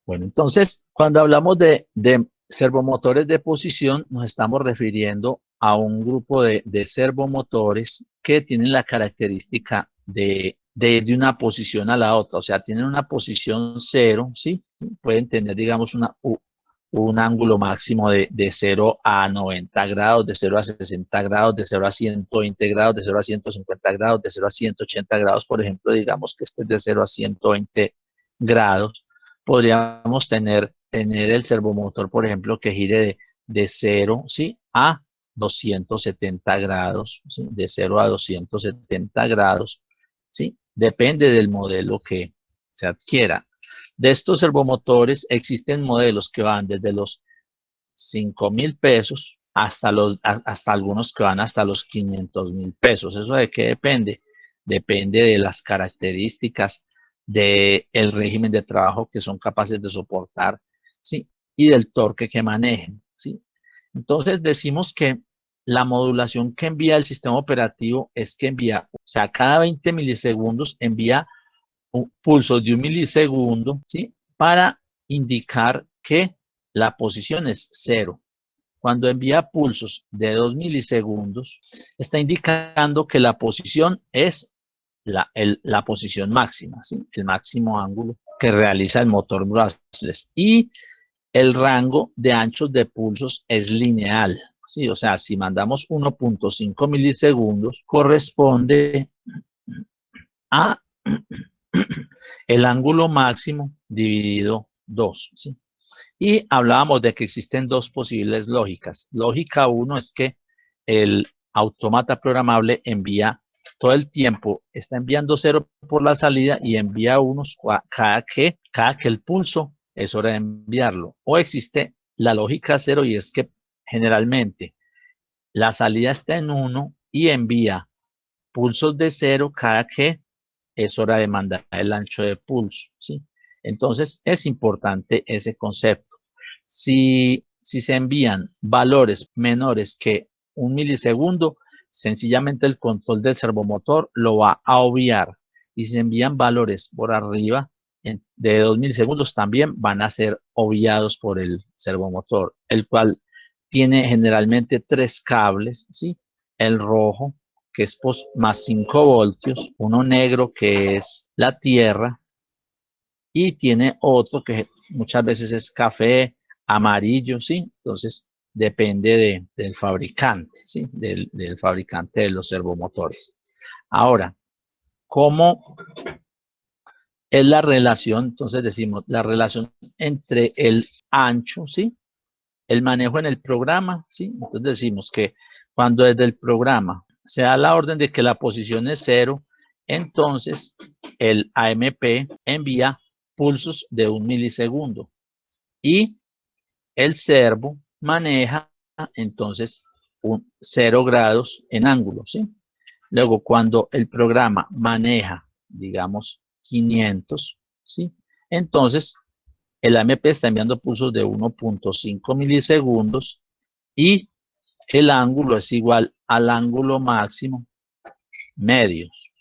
Bueno, entonces, cuando hablamos de servomotores de posición, nos estamos refiriendo a un grupo de servomotores que tienen la característica de ir de una posición a la otra, o sea, tienen una posición cero, ¿sí? Pueden tener, digamos, un ángulo máximo de 0 a 90 grados, de 0 a 60 grados, de 0 a 120 grados, de 0 a 150 grados, de 0 a 180 grados, por ejemplo, digamos que este es de 0 a 120 grados. Podríamos tener el servomotor, por ejemplo, que gire de 0, ¿sí? A 270 grados, ¿sí? De 0 a 270 grados, ¿sí? Depende del modelo que se adquiera. De estos servomotores existen modelos que van desde los 5,000 pesos hasta algunos que van hasta los 500,000 pesos. ¿Eso de qué depende? Depende de las características del régimen de trabajo que son capaces de soportar, ¿sí? Y del torque que manejen, ¿sí? Entonces decimos que la modulación que envía el sistema operativo es que envía, o sea, cada 20 milisegundos envía pulsos de 1 milisegundo, ¿sí? Para indicar que la posición es 0. Cuando envía pulsos de 2 milisegundos, está indicando que la posición es la posición máxima, ¿sí? El máximo ángulo que realiza el motor brushless. Y el rango de anchos de pulsos es lineal, ¿sí? O sea, si mandamos 1.5 milisegundos, corresponde a el ángulo máximo dividido 2, ¿sí? Y hablábamos de que existen dos posibles lógicas. Lógica 1 es que el autómata programable envía todo el tiempo, está enviando 0 por la salida y envía unos cada que el pulso es hora de enviarlo. O existe la lógica 0 y es que generalmente la salida está en 1 y envía pulsos de 0 cada que es hora de mandar el ancho de pulso, ¿sí? Entonces, es importante ese concepto. Si se envían valores menores que 1 milisegundo, sencillamente el control del servomotor lo va a obviar. Y si se envían valores por arriba de 2 milisegundos, también van a ser obviados por el servomotor, el cual tiene generalmente 3 cables, ¿sí? El rojo, que es más 5 voltios, uno negro que es la tierra, y tiene otro que muchas veces es café, amarillo, ¿sí? Entonces depende del fabricante, ¿sí? Del fabricante de los servomotores. Ahora, ¿cómo es la relación? Entonces decimos, la relación entre el ancho, ¿sí? El manejo en el programa, ¿sí? Entonces decimos que cuando desde el programa se da la orden de que la posición es 0, entonces el AMP envía pulsos de 1 milisegundo y el servo maneja entonces 0 grados en ángulo, ¿sí? Luego, cuando el programa maneja, digamos, 500, ¿sí? Entonces, el AMP está enviando pulsos de 1.5 milisegundos y el ángulo es igual al ángulo máximo medios.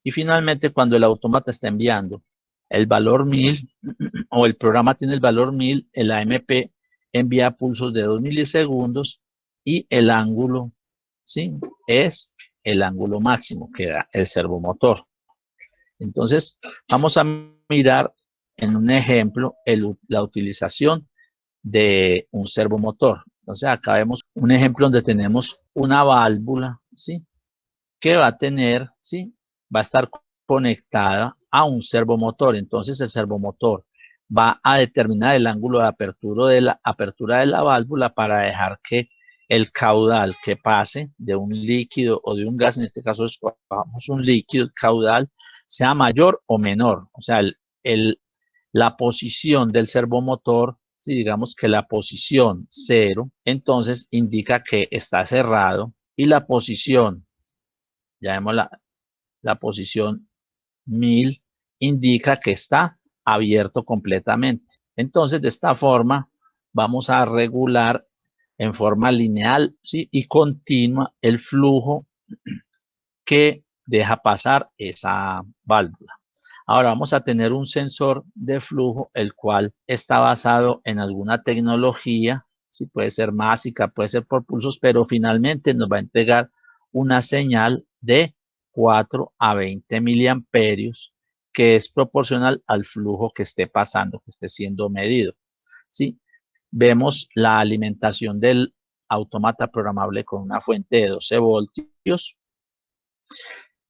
Y finalmente, cuando el autómata está enviando el valor 1000 o el programa tiene el valor 1000, el AMP envía pulsos de 2 milisegundos y el ángulo, ¿sí? Es el ángulo máximo que da el servomotor. Entonces, vamos a mirar en un ejemplo la utilización de un servomotor. Entonces, acá vemos un ejemplo donde tenemos una válvula, ¿sí? Que va a tener, ¿sí? Va a estar conectada a un servomotor. Entonces, el servomotor va a determinar el ángulo de apertura de la válvula para dejar que el caudal que pase de un líquido o de un gas, en este caso escogamos un líquido, el caudal, sea mayor o menor. O sea, la posición del servomotor, si digamos que la posición 0, entonces indica que está cerrado, y la posición, ya vemos la posición 1000, indica que está abierto completamente. Entonces, de esta forma, vamos a regular en forma lineal, ¿sí? Y continua el flujo que deja pasar esa válvula. Ahora vamos a tener un sensor de flujo, el cual está basado en alguna tecnología, sí, puede ser másica, puede ser por pulsos, pero finalmente nos va a entregar una señal de 4 a 20 miliamperios, que es proporcional al flujo que esté pasando, que esté siendo medido, ¿sí? Vemos la alimentación del autómata programable con una fuente de 12 voltios.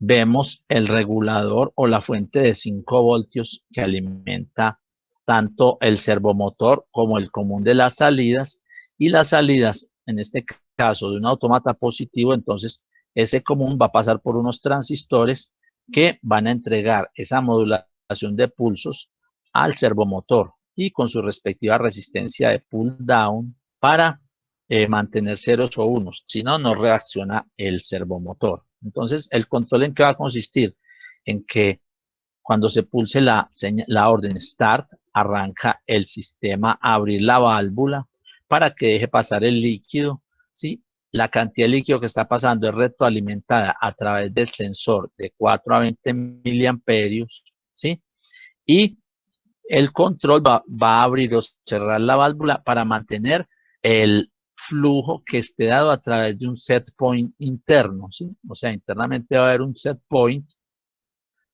Vemos el regulador o la fuente de 5 voltios que alimenta tanto el servomotor como el común de las salidas, y las salidas, en este caso de un autómata positivo, entonces ese común va a pasar por unos transistores que van a entregar esa modulación de pulsos al servomotor y con su respectiva resistencia de pull down para mantener ceros o unos, si no, no reacciona el servomotor. Entonces, ¿el control en qué va a consistir? En que cuando se pulse la orden Start, arranca el sistema a abrir la válvula para que deje pasar el líquido, ¿sí? La cantidad de líquido que está pasando es retroalimentada a través del sensor de 4 a 20 miliamperios, ¿sí? Y el control va a abrir o cerrar la válvula para mantener el flujo que esté dado a través de un set point interno, ¿sí? O sea, internamente va a haber un set point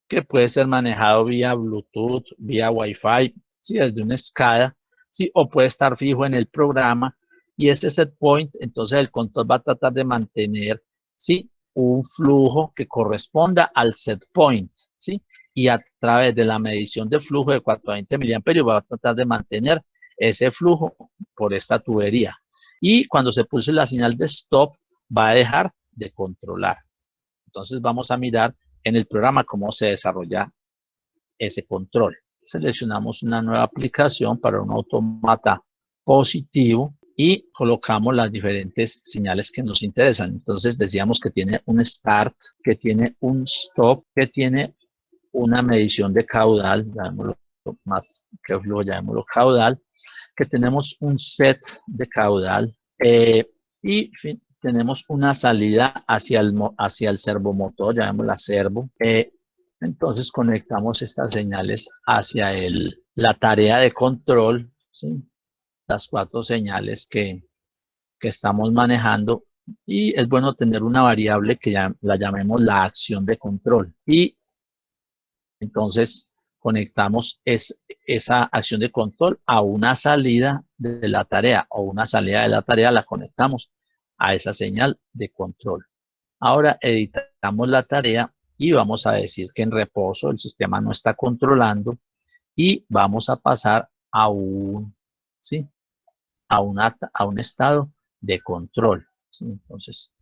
que puede ser manejado vía Bluetooth, vía Wi-Fi, ¿sí? Desde una SCADA, ¿sí? O puede estar fijo en el programa, y ese set point, entonces el control va a tratar de mantener, ¿sí? Un flujo que corresponda al set point, ¿sí? Y a través de la medición de flujo de 420 miliamperios va a tratar de mantener ese flujo por esta tubería. Y cuando se pulse la señal de stop, va a dejar de controlar. Entonces vamos a mirar en el programa cómo se desarrolla ese control. Seleccionamos una nueva aplicación para un autómata positivo y colocamos las diferentes señales que nos interesan. Entonces decíamos que tiene un start, que tiene un stop, que tiene una medición de caudal, llamémoslo más que flujo, llamémoslo caudal, que tenemos un set de caudal y tenemos una salida hacia el servomotor, llamémosla servo. Entonces conectamos estas señales hacia la tarea de control, ¿sí? Las 4 señales que estamos manejando, y es bueno tener una variable que la llamemos la acción de control, y entonces conectamos esa acción de control a una salida de la tarea, o una salida de la tarea la conectamos a esa señal de control. Ahora editamos la tarea y vamos a decir que en reposo el sistema no está controlando, y vamos a pasar a un, ¿sí? a un estado de control, ¿sí? Entonces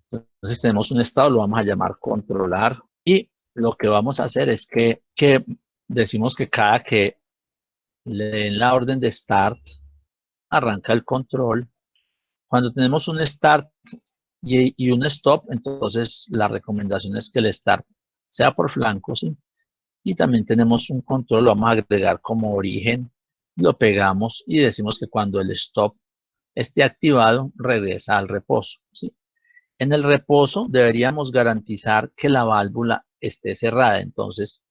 tenemos un estado, lo vamos a llamar controlar, y lo que vamos a hacer es que decimos que cada que le den la orden de start, arranca el control. Cuando tenemos un start y un stop, entonces la recomendación es que el start sea por flanco, ¿sí? Y también tenemos un control, lo vamos a agregar como origen, lo pegamos y decimos que cuando el stop esté activado, regresa al reposo, ¿sí? En el reposo deberíamos garantizar que la válvula esté cerrada, entonces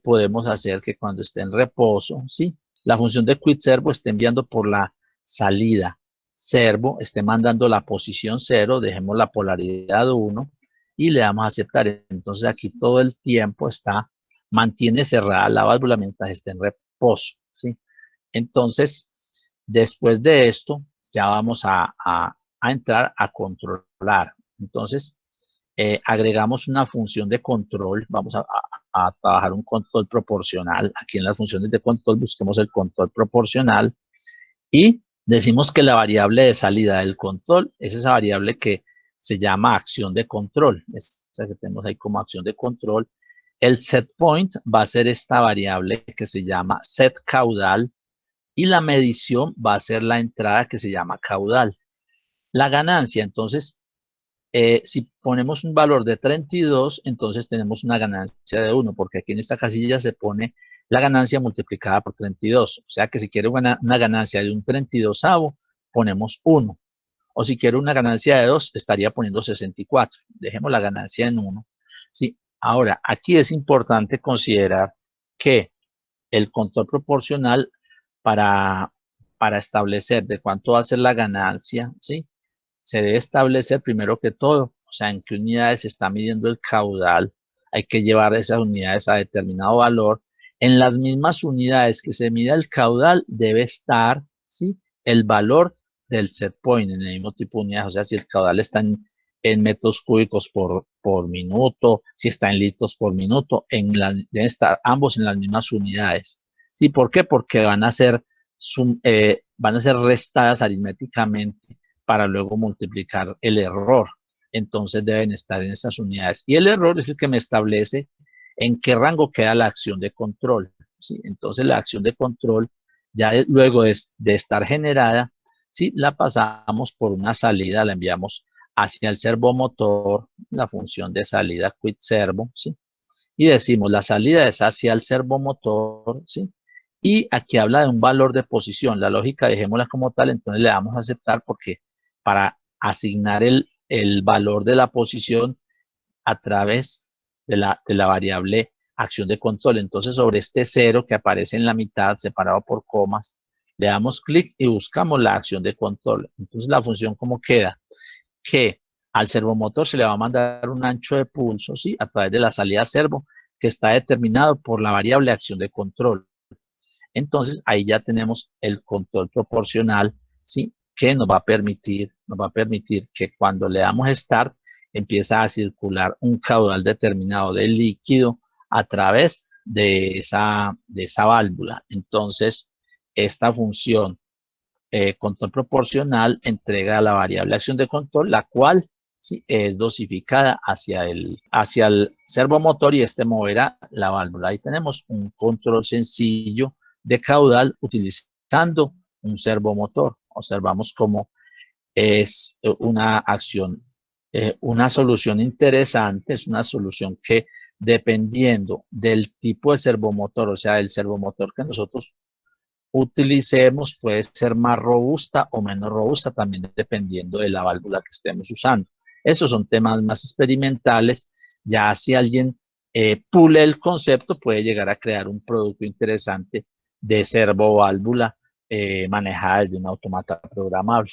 podemos hacer que cuando esté en reposo, ¿sí? La función de quit servo esté enviando por la salida servo, esté mandando la posición 0, dejemos la polaridad 1 y le damos a aceptar. Entonces aquí todo el tiempo mantiene cerrada la válvula mientras esté en reposo, ¿sí? Entonces, después de esto, ya vamos a entrar a controlar. Entonces, agregamos una función de control, vamos a trabajar un control proporcional. Aquí en las funciones de control busquemos el control proporcional y decimos que la variable de salida del control es esa variable que se llama acción de control. Esa que tenemos ahí como acción de control. El set point va a ser esta variable que se llama set caudal, y la medición va a ser la entrada que se llama caudal. La ganancia, entonces, si ponemos un valor de 32, entonces tenemos una ganancia de 1, porque aquí en esta casilla se pone la ganancia multiplicada por 32. O sea que si quiero una ganancia de un 32avo, ponemos 1. O si quiero una ganancia de 2, estaría poniendo 64. Dejemos la ganancia en 1. ¿Sí? Ahora, aquí es importante considerar que el control proporcional para establecer de cuánto va a ser la ganancia, ¿sí? Se debe establecer primero que todo, o sea, en qué unidades se está midiendo el caudal. Hay que llevar esas unidades a determinado valor. En las mismas unidades que se mida el caudal debe estar, ¿sí?, el valor del set point en el mismo tipo de unidades. O sea, si el caudal está en metros cúbicos por minuto, si está en litros por minuto, deben estar ambos en las mismas unidades. ¿Sí? ¿Por qué? Porque van a ser restadas aritméticamente para luego multiplicar el error. Entonces deben estar en esas unidades. Y el error es el que me establece en qué rango queda la acción de control, ¿sí? Entonces la acción de control, ya luego de estar generada, ¿sí?, la pasamos por una salida, la enviamos hacia el servomotor, la función de salida quit servo, ¿sí? Y decimos la salida es hacia el servomotor, ¿sí? Y aquí habla de un valor de posición. La lógica dejémosla como tal, entonces le damos a aceptar porque para asignar el valor de la posición a través de la variable acción de control. Entonces sobre este 0 que aparece en la mitad separado por comas, le damos clic y buscamos la acción de control. Entonces la función ¿cómo queda? Que al servomotor se le va a mandar un ancho de pulso, ¿sí?, a través de la salida servo que está determinado por la variable acción de control. Entonces ahí ya tenemos el control proporcional, ¿sí?, que nos va a permitir que cuando le damos Start empieza a circular un caudal determinado de líquido a través de esa válvula. Entonces, esta función control proporcional entrega la variable acción de control, la cual, ¿sí?, es dosificada hacia el servomotor y este moverá la válvula. Ahí tenemos un control sencillo de caudal utilizando un servomotor. Observamos cómo es una acción, una solución interesante, es una solución que dependiendo del tipo de servomotor, o sea, del servomotor que nosotros utilicemos, puede ser más robusta o menos robusta, también dependiendo de la válvula que estemos usando. Esos son temas más experimentales. Ya si alguien pule el concepto, puede llegar a crear un producto interesante de servoválvula manejada desde un automata programable.